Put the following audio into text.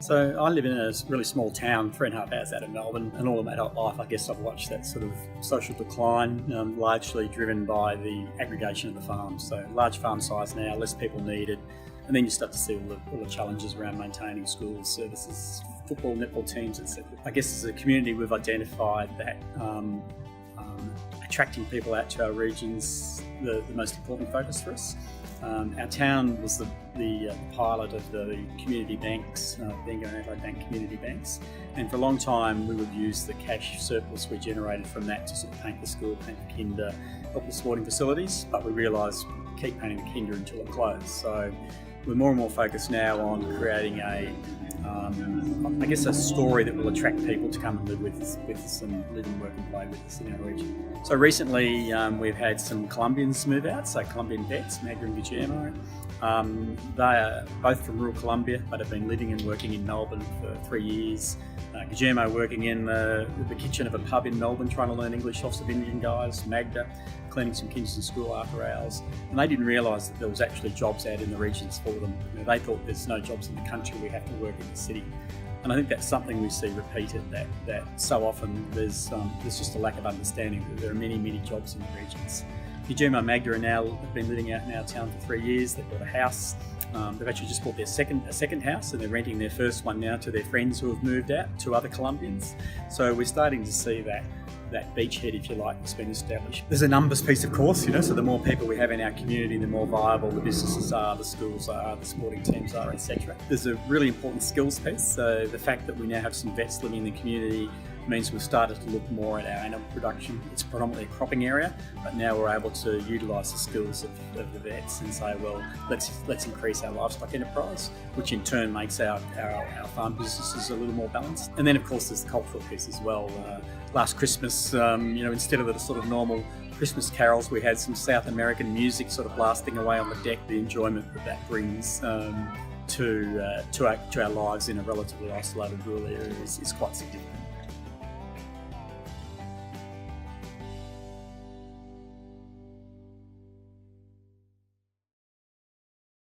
So I live in a really small town, 3.5 hours out of Melbourne, and all of my adult life I guess I've watched that sort of social decline, largely driven by the aggregation of the farms. So large farm size now, less people needed, and then you start to see all the challenges around maintaining schools, services, football, netball teams, etc. I guess as a community we've identified that attracting people out to our regions the most important focus for us. Our town was the pilot of the community banks, being an anti-bank community banks, and for a long time we would use the cash surplus we generated from that to sort of paint the school, paint the kinder, help the sporting facilities, but we realised keep painting the kinder until it closed. So we're more and more focused now on creating a story that will attract people to come and live with us and live and work and play with us in our region. So recently we've had some Colombians move out, so Colombian vets, Magda and Guillermo. They are both from rural Colombia but have been living and working in Melbourne for 3 years. Guillermo working in the kitchen of a pub in Melbourne trying to learn English off some Indian guys, Magda cleaning some kids in school after hours, and they didn't realise that there was actually jobs out in the regions for them. They thought there's no jobs in the country, we have to work in the city. And I think that's something we see repeated, that so often there's just a lack of understanding that there are many jobs in the regions. Guillermo and Magda have been living out in our town for 3 years. They've got a house. They've actually just bought their second house, and they're renting their first one now to their friends who have moved out, to other Colombians. So we're starting to see that beachhead, if you like, that's been established. There's a numbers piece, of course, so the more people we have in our community, the more viable the businesses are, the schools are, the sporting teams are, etc. There's a really important skills piece. So the fact that we now have some vets living in the community means we've started to look more at our animal production. It's predominantly a cropping area, but now we're able to utilise the skills of the vets and say, well, let's increase our livestock enterprise, which in turn makes our farm businesses a little more balanced. And then, of course, there's the cultural piece as well. Last Christmas, instead of the sort of normal Christmas carols, we had some South American music sort of blasting away on the deck. The enjoyment that brings to our lives in a relatively isolated rural area is quite significant.